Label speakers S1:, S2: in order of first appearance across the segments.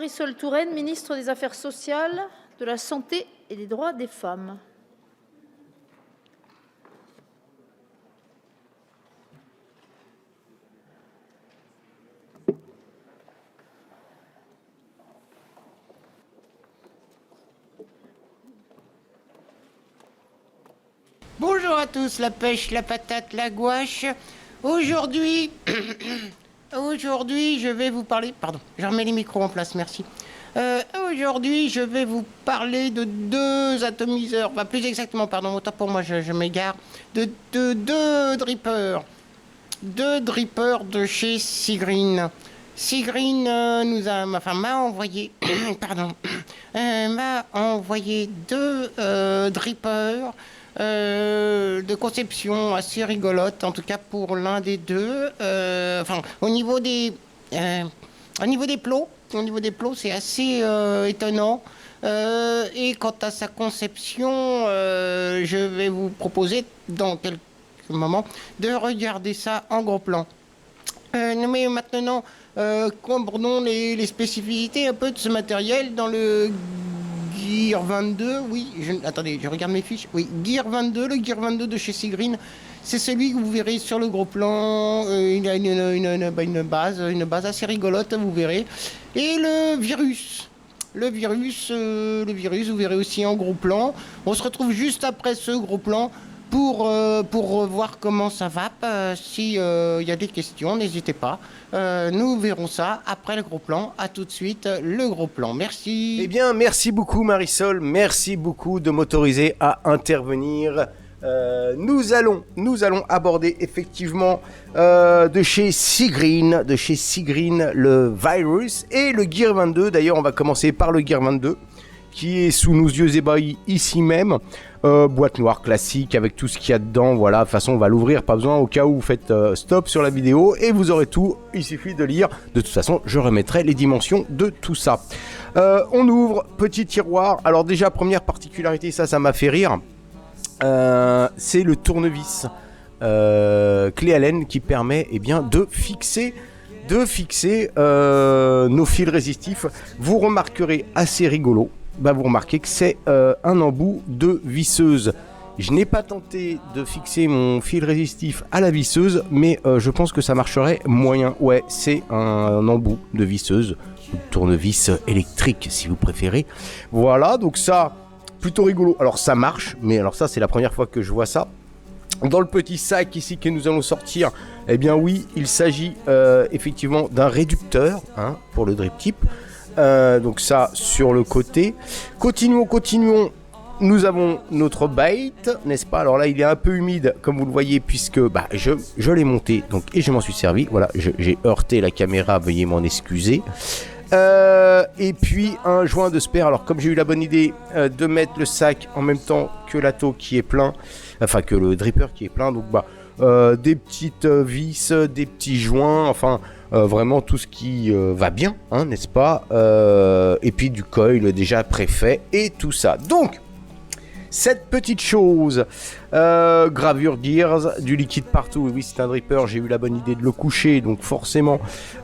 S1: Marisol Touraine, ministre des Affaires sociales, de la Santé et des droits des femmes.
S2: Bonjour à tous, la pêche, la patate, la gouache. Aujourd'hui, je vais vous parler... Pardon, je remets les micros en place, merci. Aujourd'hui, je vais vous parler de deux atomiseurs, enfin plus exactement, pardon, autant pour moi, je m'égare, de deux drippers. Deux drippers de chez Seagreen. Seagreen m'a envoyé, m'a envoyé deux drippers de conception assez rigolote, en tout cas pour l'un des deux. Au niveau des plots, c'est assez étonnant. Et quant à sa conception, je vais vous proposer dans quelques moments de regarder ça en gros plan. Mais maintenant, comprenons les spécificités un peu de ce matériel dans le Gear 22, oui, attendez, je regarde mes fiches. Oui, Gear 22, le Gear 22 de chez Seagreen, c'est celui que vous verrez sur le gros plan. Il a une base assez rigolote, vous verrez. Et le virus, vous verrez aussi en gros plan. On se retrouve juste après ce gros plan pour voir comment ça va. Si y a des questions, n'hésitez pas. Nous verrons ça après le gros plan. À tout de suite, le gros plan. Merci.
S3: Eh bien, merci beaucoup Marisol. Merci beaucoup de m'autoriser à intervenir. Nous allons aborder effectivement de chez Seagreen, le Virus et le Gear 22. D'ailleurs, on va commencer par le Gear 22 qui est sous nos yeux ébahis ici même. Boîte noire classique avec tout ce qu'il y a dedans. Voilà, de toute façon, on va l'ouvrir, pas besoin au cas où vous faites stop sur la vidéo et vous aurez tout. Il suffit de lire. De toute façon, je remettrai les dimensions de tout ça. On ouvre, petit tiroir. Alors déjà, première particularité, ça m'a fait rire. C'est le tournevis clé Allen qui permet de fixer nos fils résistifs. Vous remarquerez assez rigolo. Vous remarquez que c'est un embout de visseuse. Je n'ai pas tenté de fixer mon fil résistif à la visseuse, mais je pense que ça marcherait moyen. Ouais, c'est un embout de visseuse, tournevis électrique si vous préférez. Voilà, donc ça, plutôt rigolo. Alors ça marche, mais alors ça c'est la première fois que je vois ça. Dans le petit sac ici que nous allons sortir, eh bien oui, il s'agit effectivement d'un réducteur pour le drip tip. Donc ça sur le côté. Continuons. Nous avons notre bait, n'est-ce pas? Alors là, il est un peu humide, comme vous le voyez, puisque je l'ai monté donc, et je m'en suis servi. Voilà, j'ai heurté la caméra, veuillez m'en excuser. Et puis un joint de spare. Alors comme j'ai eu la bonne idée de mettre le sac en même temps que l'atto qui est plein, enfin que le dripper qui est plein, donc des petites vis, des petits joints, vraiment tout ce qui va bien, n'est-ce pas, et puis du coil déjà préfait et tout ça. Donc cette petite chose, gravure Gears, du liquide partout. Oui, c'est un dripper, j'ai eu la bonne idée de le coucher, donc forcément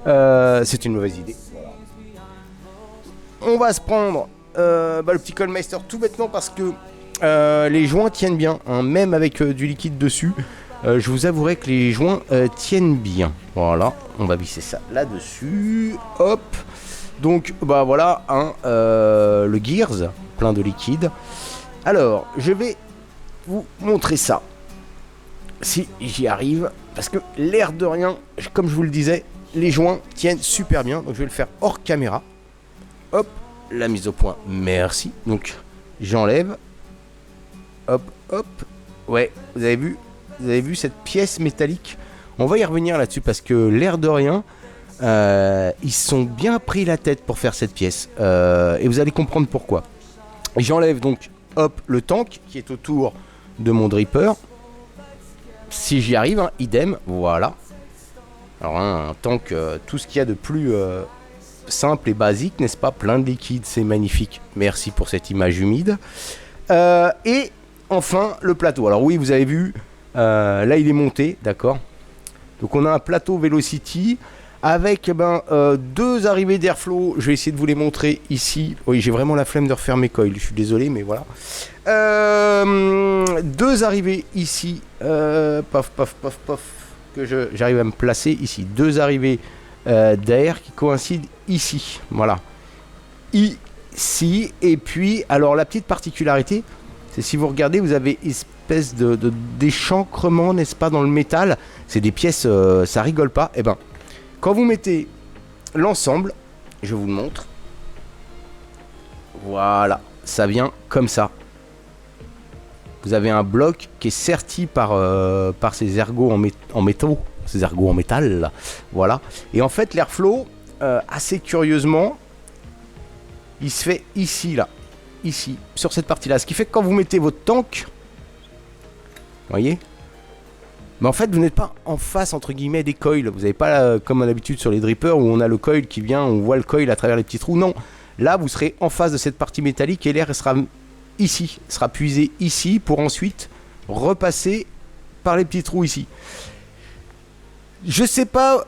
S3: c'est une mauvaise idée. On va se prendre le petit Coilmeister tout bêtement parce que les joints tiennent bien, même avec du liquide dessus. Je vous avouerai que les joints tiennent bien. Voilà, on va visser ça là-dessus. Hop. Donc, voilà, le Gears, plein de liquide. Alors, je vais vous montrer ça. Si j'y arrive. Parce que l'air de rien, comme je vous le disais, les joints tiennent super bien. Donc, je vais le faire hors caméra. Hop, la mise au point, merci. Donc, j'enlève. Hop. Ouais, vous avez vu cette pièce métallique? On va y revenir là-dessus parce que l'air de rien, ils sont bien pris la tête pour faire cette pièce. Et vous allez comprendre pourquoi. J'enlève donc, le tank qui est autour de mon dripper. Si j'y arrive, idem, voilà. Alors un tank, tout ce qu'il y a de plus simple et basique, n'est-ce pas? Plein de liquide, c'est magnifique. Merci pour cette image humide. Et enfin, le plateau. Alors oui, vous avez vu, là il est monté, d'accord? Donc on a un plateau Velocity avec 2 arrivées d'airflow. Je vais essayer de vous les montrer ici. Oui, j'ai vraiment la flemme de refaire mes coils, je suis désolé, mais voilà. 2 arrivées ici, pof, que j'arrive à me placer ici. 2 arrivées d'air qui coïncident ici, voilà. Ici, et puis, alors la petite particularité, c'est si vous regardez, vous avez espèce d'échancrement, n'est-ce pas, dans le métal. C'est des pièces, ça rigole pas. Et ben, quand vous mettez l'ensemble, je vous le montre. Voilà, ça vient comme ça. Vous avez un bloc qui est serti par ces ergots en métaux, ces ergots en métal, là. Voilà. Et en fait, l'airflow, assez curieusement, il se fait ici, là. Ici, sur cette partie-là. Ce qui fait que quand vous mettez votre tank, vous voyez, mais en fait, vous n'êtes pas en face, entre guillemets, des coils. Vous n'avez pas, comme à l'habitude sur les drippers, où on a le coil qui vient, on voit le coil à travers les petits trous. Non, là, vous serez en face de cette partie métallique et l'air sera ici, sera puisé ici pour ensuite repasser par les petits trous ici. Je sais pas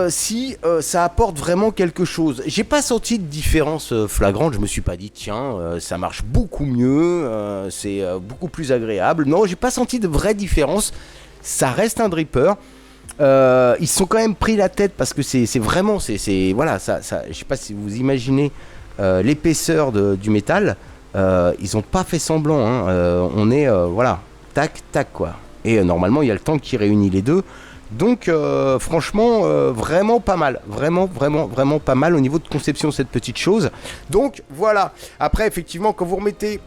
S3: si ça apporte vraiment quelque chose. J'ai pas senti de différence flagrante. Je me suis pas dit tiens ça marche beaucoup mieux, c'est beaucoup plus agréable. Non, j'ai pas senti de vraie différence. Ça reste un dripper. Ils se sont quand même pris la tête parce que c'est vraiment voilà ça. Je sais pas si vous imaginez l'épaisseur du métal. Ils ont pas fait semblant. Hein. On est voilà tac tac quoi. Et normalement il y a le temps qui réunit les deux. Donc franchement vraiment pas mal, vraiment pas mal au niveau de conception cette petite chose. Donc voilà, après effectivement quand vous remettez,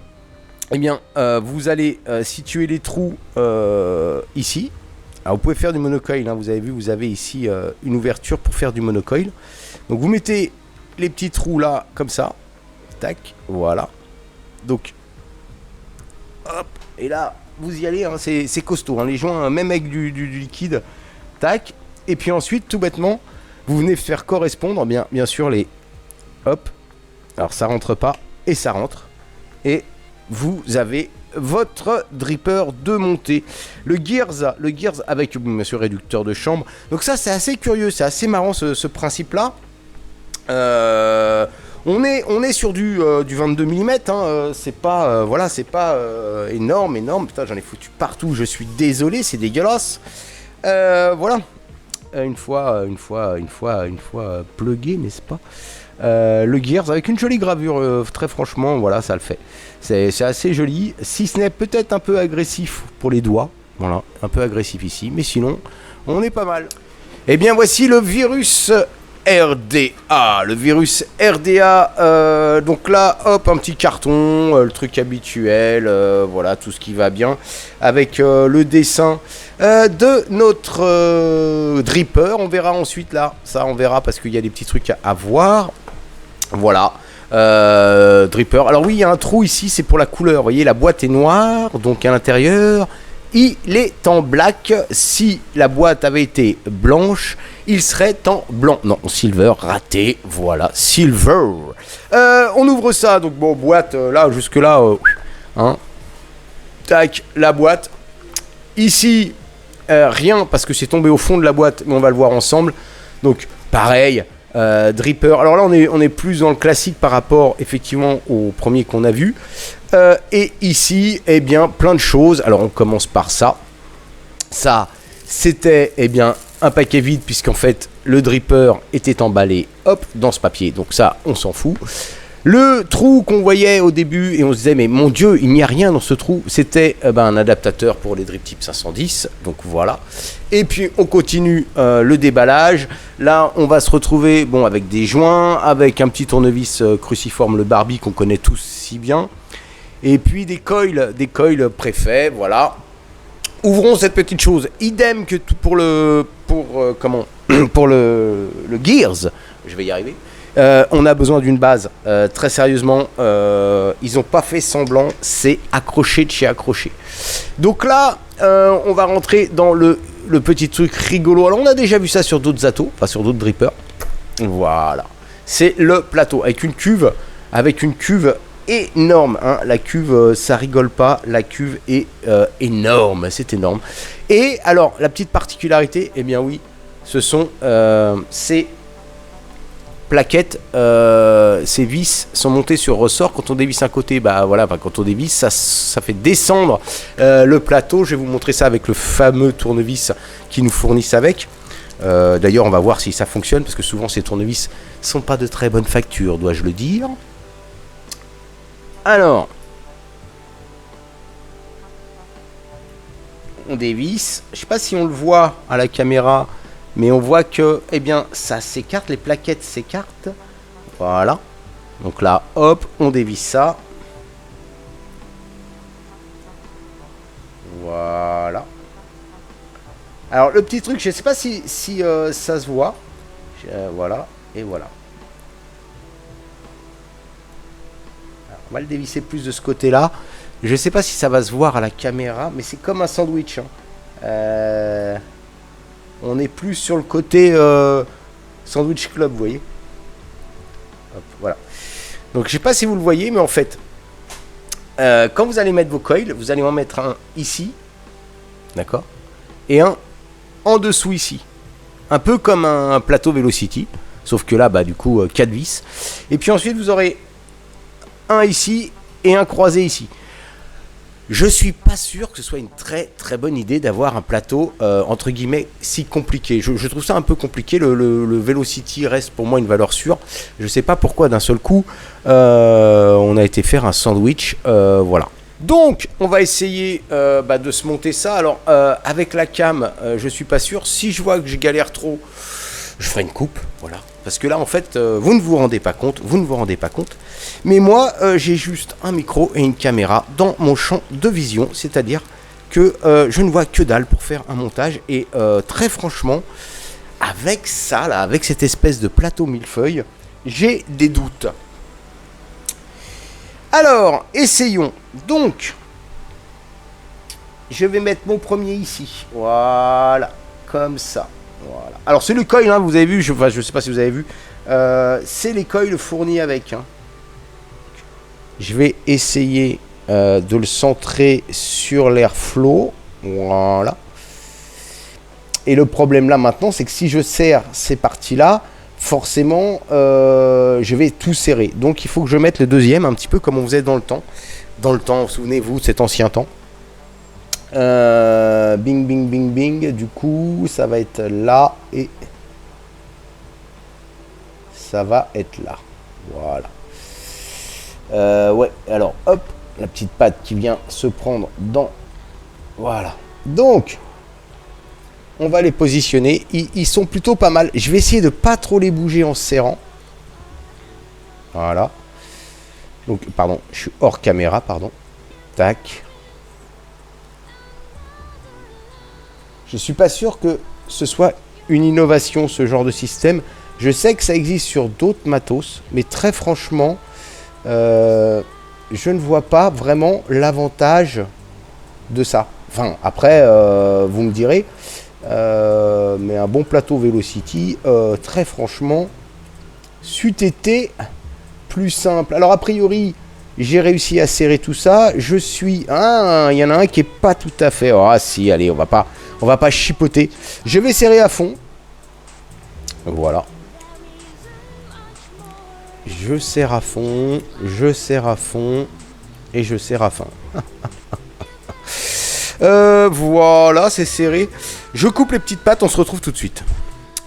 S3: eh bien vous allez situer les trous ici. Alors vous pouvez faire du monocoil, hein, vous avez vu, vous avez ici une ouverture pour faire du monocoil. Donc vous mettez les petits trous là comme ça, tac, voilà. Donc hop, et là vous y allez, hein, c'est costaud, hein, les joints, même avec du liquide. Tac, et puis ensuite, tout bêtement, vous venez faire correspondre, bien sûr, les hop. Alors ça rentre pas, et ça rentre. Et vous avez votre dripper de montée. Le Gears avec bien sûr réducteur de chambre. Donc ça, c'est assez curieux, c'est assez marrant ce principe-là. On est sur du 22 mm, hein, c'est pas voilà, c'est pas énorme. Putain, j'en ai foutu partout. Je suis désolé, c'est dégueulasse. Voilà, une fois plugué, n'est-ce pas, le Gears avec une jolie gravure, très franchement, voilà, ça le fait. C'est assez joli, si ce n'est peut-être un peu agressif pour les doigts, voilà, un peu agressif ici, mais sinon, on est pas mal. Et bien voici le virus RDA, donc là hop, un petit carton, le truc habituel, voilà, tout ce qui va bien avec le dessin de notre dripper. On verra ensuite là, ça on verra parce qu'il y a des petits trucs à voir. Voilà, dripper. Alors oui, il y a un trou ici, c'est pour la couleur, vous voyez, la boîte est noire, donc à l'intérieur il est en black. Si la boîte avait été blanche, il serait en blanc. Non, silver, raté. Voilà, silver. On ouvre ça. Donc bon, boîte, là, jusque là, hein. Tac, la boîte. Ici, rien, parce que c'est tombé au fond de la boîte, mais on va le voir ensemble. Donc, pareil, dripper. Alors là, on est plus dans le classique par rapport, effectivement, au premier qu'on a vu. Et ici, eh bien, plein de choses. Alors, on commence par ça. Ça, c'était, eh bien, un paquet vide, puisqu'en fait, le dripper était emballé, hop, dans ce papier. Donc ça, on s'en fout. Le trou qu'on voyait au début, et on se disait, mais mon Dieu, il n'y a rien dans ce trou. C'était un adaptateur pour les drip type 510. Donc voilà. Et puis, on continue le déballage. Là, on va se retrouver, bon, avec des joints, avec un petit tournevis cruciforme, le Barbie, qu'on connaît tous si bien. Et puis des coils préfaits, voilà. Ouvrons cette petite chose. Idem que pour le Gears, je vais y arriver. On a besoin d'une base. Très sérieusement, ils n'ont pas fait semblant. C'est accroché de chez accroché. Donc là, on va rentrer dans le petit truc rigolo. Alors on a déjà vu ça sur d'autres atos, enfin sur d'autres drippers. Voilà. C'est le plateau avec une cuve énorme, hein. La cuve, ça rigole pas, la cuve est énorme, c'est énorme. Et alors, la petite particularité, eh bien oui, ce sont ces plaquettes, ces vis sont montées sur ressort. Quand on dévisse un côté, bah voilà, quand on dévisse, ça fait descendre le plateau. Je vais vous montrer ça avec le fameux tournevis qu'ils nous fournissent avec. D'ailleurs, on va voir si ça fonctionne, parce que souvent ces tournevis sont pas de très bonne facture, dois-je le dire. Alors, on dévisse. Je sais pas si on le voit à la caméra, mais on voit que, eh bien, ça s'écarte, les plaquettes s'écartent. Voilà. Donc là, hop, on dévisse ça. Voilà. Alors, le petit truc, je sais pas si ça se voit. Voilà, et voilà. Alors, on va le dévisser plus de ce côté-là. Je sais pas si ça va se voir à la caméra, mais c'est comme un sandwich. Hein. On est plus sur le côté sandwich club, vous voyez. Hop, voilà. Donc je sais pas si vous le voyez, mais en fait, quand vous allez mettre vos coils, vous allez en mettre un ici, d'accord, et un en dessous ici. Un peu comme un plateau Velocity, sauf que là, bah du coup, 4 vis. Et puis ensuite, vous aurez un ici et un croisé ici. Je suis pas sûr que ce soit une très très bonne idée d'avoir un plateau entre guillemets si compliqué. Je trouve ça un peu compliqué. Le Velocity reste pour moi une valeur sûre. Je sais pas pourquoi d'un seul coup on a été faire un sandwich. Voilà. Donc on va essayer de se monter ça. Alors avec la cam, je suis pas sûr. Si je vois que je galère trop, je ferai une coupe. Voilà. Parce que là en fait vous ne vous rendez pas compte. Mais moi, j'ai juste un micro et une caméra dans mon champ de vision, c'est-à-dire que je ne vois que dalle pour faire un montage. Et très franchement, avec ça, là, avec cette espèce de plateau millefeuille, j'ai des doutes. Alors, essayons. Donc, je vais mettre mon premier ici. Voilà, comme ça. Voilà. Alors, c'est le coil, hein, vous avez vu, je ne sais pas si vous avez vu, c'est les coils fournis avec. Hein. Je vais essayer de le centrer sur l'airflow. Voilà. Et le problème là maintenant, c'est que si je serre ces parties-là, forcément, je vais tout serrer. Donc il faut que je mette le deuxième, un petit peu comme on faisait dans le temps. Dans le temps, souvenez-vous, cet ancien temps. Bing, bing, bing, bing. Du coup, ça va être là et ça va être là. Voilà. Ouais, alors hop, la petite patte qui vient se prendre dans... Voilà. Donc, on va les positionner. Ils sont plutôt pas mal. Je vais essayer de pas trop les bouger en serrant. Voilà. Donc, pardon, je suis hors caméra, pardon. Tac. Je suis pas sûr que ce soit une innovation, ce genre de système. Je sais que ça existe sur d'autres matos, mais très franchement... je ne vois pas vraiment l'avantage de ça. Enfin, après, vous me direz, mais un bon plateau Velocity, très franchement, c'eût été plus simple. Alors, a priori, j'ai réussi à serrer tout ça. Je suis... Ah, il y en a un qui est pas tout à fait... Ah, si, allez, on va pas chipoter. Je vais serrer à fond. Voilà. Je serre à fond, je serre à fond, et je serre à fond. Voilà, c'est serré. Je coupe les petites pattes, on se retrouve tout de suite.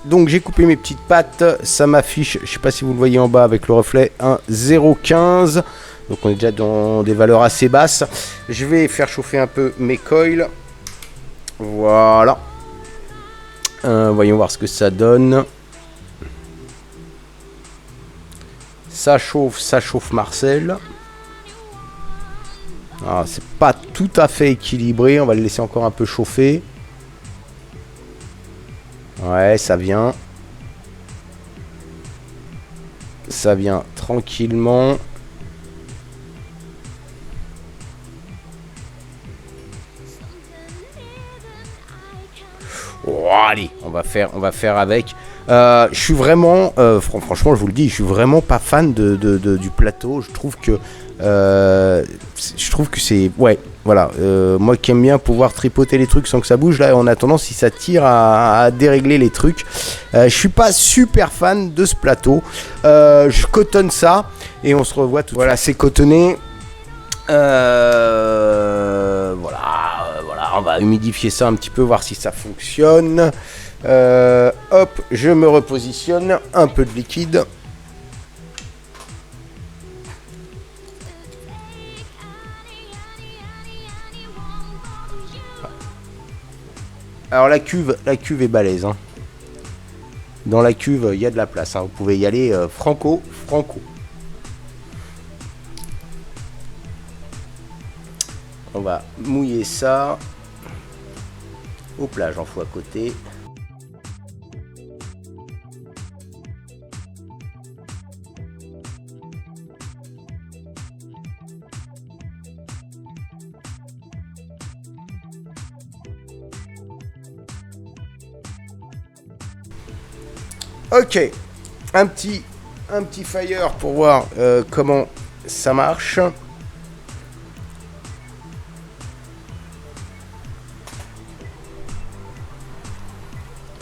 S3: Donc j'ai coupé mes petites pattes, ça m'affiche, je sais pas si vous le voyez en bas avec le reflet, un 0,15. Donc on est déjà dans des valeurs assez basses. Je vais faire chauffer un peu mes coils. Voilà. Voyons voir ce que ça donne. Ça chauffe Marcel. Ah, c'est pas tout à fait équilibré. On va le laisser encore un peu chauffer. Ouais, ça vient. Ça vient tranquillement. Oh, allez, on va faire avec. Je suis vraiment, franchement, je vous le dis, je suis vraiment pas fan du plateau. Je trouve que c'est, ouais, Voilà, moi qui aime bien pouvoir tripoter les trucs sans que ça bouge, là on a tendance, si ça tire, à dérégler les trucs. Je suis pas super fan de ce plateau. Je cotonne ça et on se revoit tout de suite. Voilà, c'est cotonné. Voilà, on va humidifier ça un petit peu, voir si ça fonctionne. Hop, je me repositionne, un peu de liquide. Alors la cuve est balèze. Hein. Dans la cuve, il y a de la place. Hein. Vous pouvez y aller franco. On va mouiller ça. Hop là, j'en fous à côté. Ok, un petit fire pour voir comment ça marche.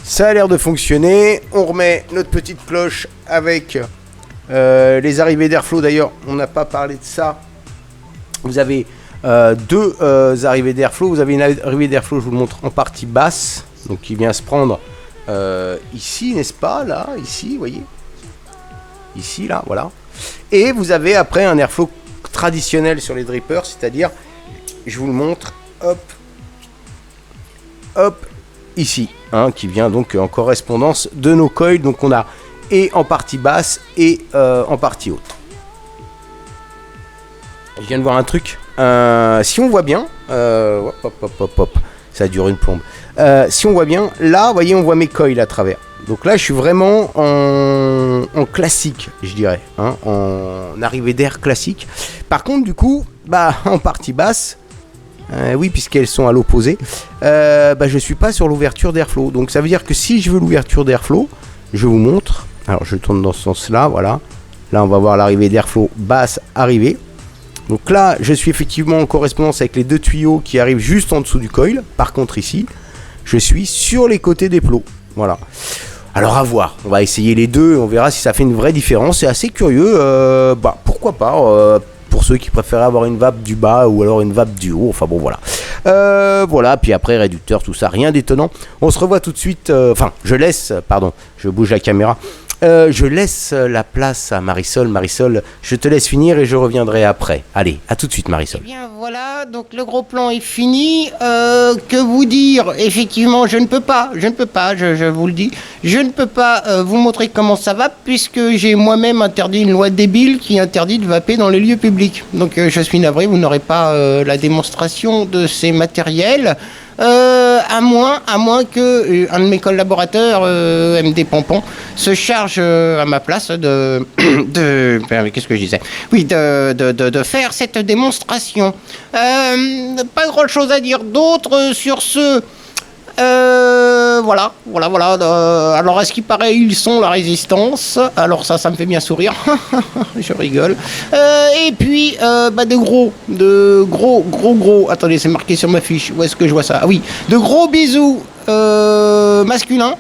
S3: Ça a l'air de fonctionner. On remet notre petite cloche avec les arrivées d'airflow. D'ailleurs, on n'a pas parlé de ça. Vous avez deux arrivées d'airflow. Vous avez une arrivée d'airflow, je vous le montre, en partie basse, donc qui vient se prendre ici, n'est-ce pas, là, ici, vous voyez, ici, là, voilà. Et vous avez après un airflow traditionnel sur les drippers, c'est-à-dire, je vous le montre, hop, ici, hein, qui vient donc en correspondance de nos coils. Donc on a et en partie basse et en partie haute. Je viens de voir un truc. Si on voit bien, hop, ça dure une plombe. Si on voit bien, là, vous voyez, on voit mes coils à travers. Donc là, je suis vraiment en classique, je dirais, hein, en arrivée d'air classique. Par contre, du coup, bah, en partie basse, oui, puisqu'elles sont à l'opposé, bah, je suis pas sur l'ouverture d'airflow. Donc ça veut dire que si je veux l'ouverture d'airflow, je vous montre. Alors je tourne dans ce sens-là, voilà. Là, on va voir l'arrivée d'airflow basse arrivée. Donc là, je suis effectivement en correspondance avec les deux tuyaux qui arrivent juste en dessous du coil. Par contre, ici, je suis sur les côtés des plots. Voilà. Alors à voir, on va essayer les deux et on verra si ça fait une vraie différence. C'est assez curieux, bah, pourquoi pas, pour ceux qui préfèrent avoir une vape du bas ou alors une vape du haut, enfin bon voilà. Voilà, puis après réducteur, tout ça, rien d'étonnant. On se revoit tout de suite, je bouge la caméra. Je laisse la place à Marisol. Marisol, je te laisse finir et je reviendrai après. Allez, à tout de suite Marisol.
S2: Eh bien voilà, donc le gros plan est fini. Que vous dire? Effectivement, je ne peux pas, je vous le dis, je ne peux pas vous montrer comment ça va puisque j'ai moi-même interdit une loi débile qui interdit de vaper dans les lieux publics. Donc je suis navré, vous n'aurez pas la démonstration de ces matériels. À moins que un de mes collaborateurs, MD Pompon, se charge à ma place qu'est-ce que je disais? Oui, de faire cette démonstration. Pas grand chose à dire d'autre sur ce. Voilà. Alors, à ce qui paraît, ils sont la résistance. Alors ça me fait bien sourire. Je rigole. Et puis, de gros. Attendez, c'est marqué sur ma fiche. Où est-ce que je vois ça? Ah oui, de gros bisous masculins.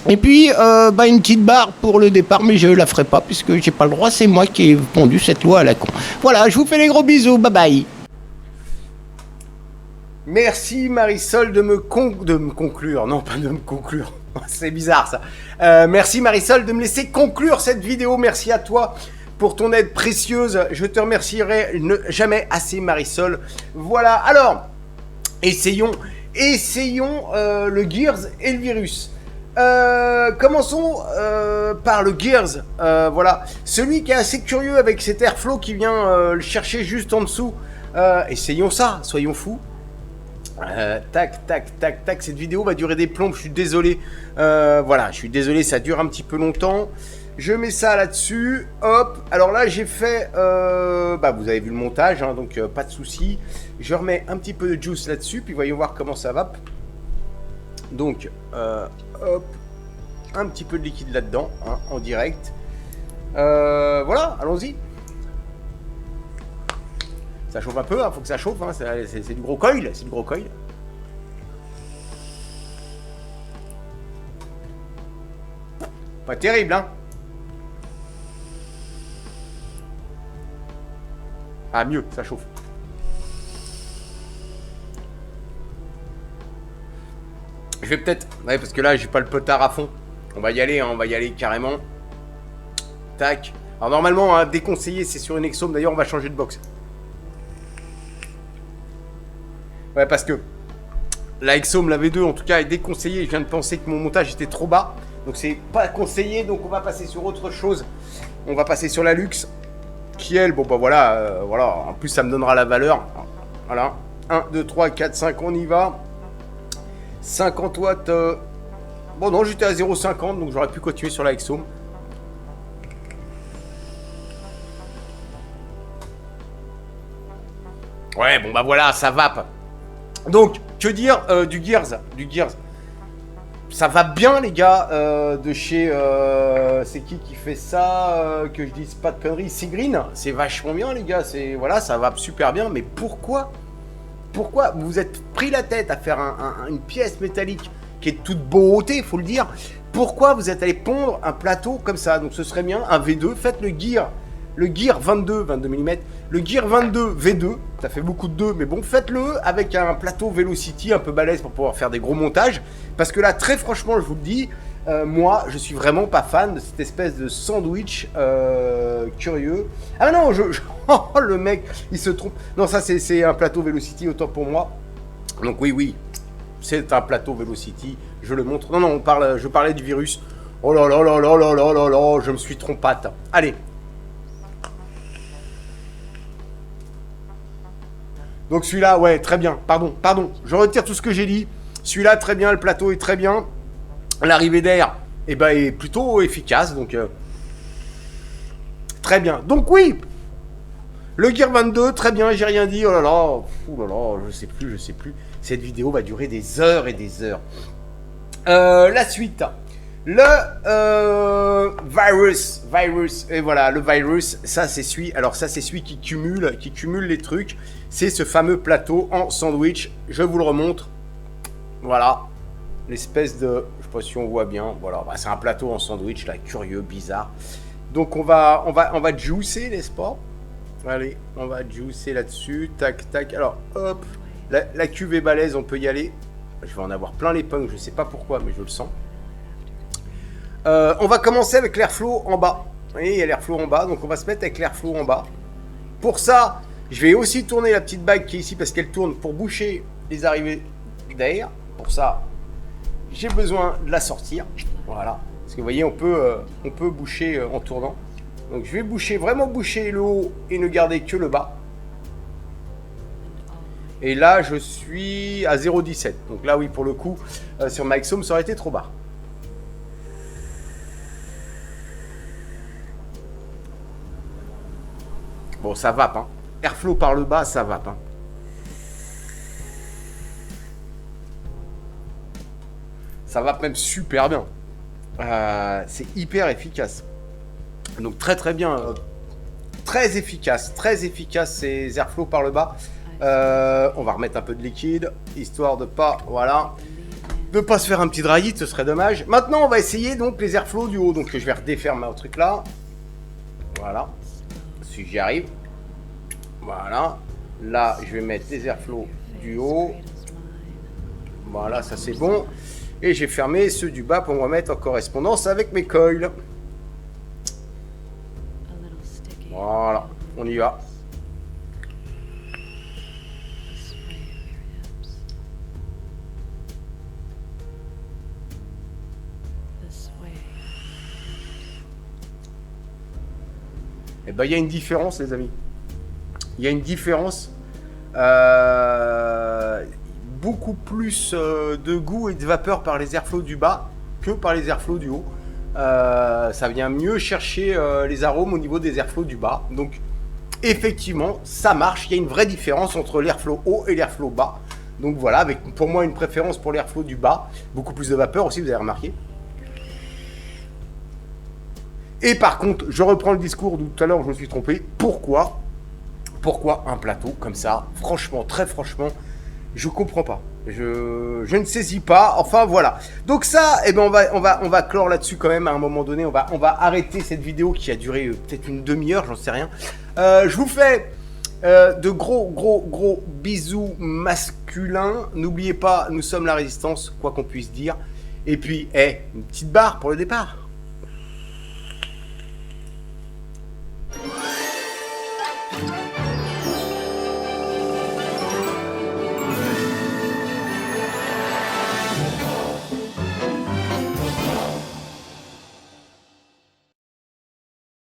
S2: Et puis, une petite barre pour le départ, mais je la ferai pas puisque j'ai pas le droit. C'est moi qui ai pondu cette loi à la con. Voilà, je vous fais les gros bisous. Bye bye.
S3: Merci Marisol de me conclure. Non, pas de me conclure. C'est bizarre ça. Merci Marisol de me laisser conclure cette vidéo. Merci à toi pour ton aide précieuse. Je te remercierai jamais assez Marisol. Voilà, alors, essayons le Gears et le virus. Commençons par le Gears. Voilà, celui qui est assez curieux avec cet airflow qui vient le chercher juste en dessous. Essayons ça, soyons fous. Tac, cette vidéo va durer des plombes, je suis désolé. Voilà, je suis désolé, ça dure un petit peu longtemps. Je mets ça là-dessus, hop. Alors là, j'ai fait, vous avez vu le montage, hein, donc pas de souci. Je remets un petit peu de juice là-dessus, puis voyons voir comment ça va. Donc, hop, un petit peu de liquide là-dedans, hein, en direct. Voilà, allons-y. Ça chauffe un peu, hein, faut que ça chauffe, hein, c'est du gros coil, c'est du gros coil. Pas terrible, hein. Ah, mieux, ça chauffe. Je vais peut-être... Ouais, parce que là, j'ai pas le potard à fond. On va y aller, hein, on va y aller carrément. Tac. Alors normalement, hein, déconseillé, c'est sur une Exome. D'ailleurs, on va changer de box. Ouais, parce que la Exome, la V2, en tout cas, est déconseillée. Je viens de penser que mon montage était trop bas. Donc, c'est pas conseillé. Donc, on va passer sur autre chose. On va passer sur la Luxe. Qui, elle, bon, bah voilà. Voilà. En plus, ça me donnera la valeur. Voilà. 1, 2, 3, 4, 5, on y va. 50 watts. Bon, non, j'étais à 0,50. Donc, j'aurais pu continuer sur la Exome. Ouais, bon, bah voilà, ça vape. Donc, que dire du Gears? Ça va bien, les gars, de chez... c'est qui fait ça? Que je dise pas de conneries. Seagreen, c'est vachement bien, les gars. Voilà, ça va super bien. Mais pourquoi vous vous êtes pris la tête à faire une pièce métallique qui est de toute beauté, faut le dire? Pourquoi vous êtes allé pondre un plateau comme ça? Donc, ce serait bien un V2. Faites le Gear 22 mm. Le Gear 22 V2, ça fait beaucoup de 2, mais bon, faites-le avec un plateau Velocity un peu balèze pour pouvoir faire des gros montages. Parce que là, très franchement, je vous le dis, moi, je suis vraiment pas fan de cette espèce de sandwich curieux. Ah non, oh, le mec, il se trompe. Non, ça, c'est un plateau Velocity, autant pour moi. Donc oui, c'est un plateau Velocity, je le montre. Non, je parlais du virus. Oh là là là là là là là là, je me suis trompate. Allez. Donc celui-là, ouais, très bien. Pardon. Je retire tout ce que j'ai dit. Celui-là, très bien. Le plateau est très bien. L'arrivée d'air, est plutôt efficace. Donc, très bien. Donc oui, le Gear 22, très bien. J'ai rien dit. Oh là là, je sais plus. Cette vidéo va durer des heures et des heures. La suite. Le virus, et voilà, le virus, ça c'est celui qui cumule les trucs, c'est ce fameux plateau en sandwich, je vous le remontre, voilà, l'espèce de, je sais pas si on voit bien, voilà, bah, c'est un plateau en sandwich, là, curieux, bizarre, donc on va juicer, n'est-ce pas? Allez, on va juicer là-dessus, tac, alors, hop, la cuve est balèze, on peut y aller, je vais en avoir plein les pings, je sais pas pourquoi, mais je le sens. On va commencer avec l'airflow en bas. Vous voyez, il y a l'airflow en bas, donc on va se mettre avec l'airflow en bas. Pour ça, je vais aussi tourner la petite bague qui est ici parce qu'elle tourne pour boucher les arrivées d'air. Pour ça, j'ai besoin de la sortir. Voilà. Parce que vous voyez, on peut boucher en tournant. Donc je vais vraiment boucher le haut et ne garder que le bas. Et là, je suis à 0,17. Donc là, oui, pour le coup, sur ma Exome, ça aurait été trop bas. Bon, ça vape, hein. Airflow par le bas, ça vape, hein. Ça vape même super bien. C'est hyper efficace. Donc très bien. Très efficace ces airflow par le bas. On va remettre un peu de liquide, histoire de pas, voilà, de pas se faire un petit draillit, ce serait dommage. Maintenant, on va essayer donc les airflow du haut. Donc je vais redéfaire mon truc là. Voilà. Si j'y arrive. Voilà. Là, je vais mettre les airflow du haut. Voilà, ça c'est bon. Et j'ai fermé ceux du bas pour me remettre en correspondance avec mes coils. Voilà, on y va. Eh ben, il y a une différence, les amis. Il y a une différence. Beaucoup plus de goût et de vapeur par les airflows du bas que par les airflows du haut. Ça vient mieux chercher les arômes au niveau des airflows du bas. Donc, effectivement, ça marche. Il y a une vraie différence entre l'airflow haut et l'airflow bas. Donc voilà, avec pour moi une préférence pour l'airflow du bas. Beaucoup plus de vapeur aussi, vous avez remarqué. Et par contre, je reprends le discours d'où tout à l'heure je me suis trompé. Pourquoi Pourquoi un plateau comme ça? Franchement, très franchement, je comprends pas. Je ne saisis pas. Enfin voilà. Donc ça, eh ben on va clore là-dessus quand même à un moment donné. On va arrêter cette vidéo qui a duré peut-être une demi-heure, j'en sais rien. Je vous fais de gros bisous masculins. N'oubliez pas, nous sommes la résistance, quoi qu'on puisse dire. Et puis, une petite barre pour le départ.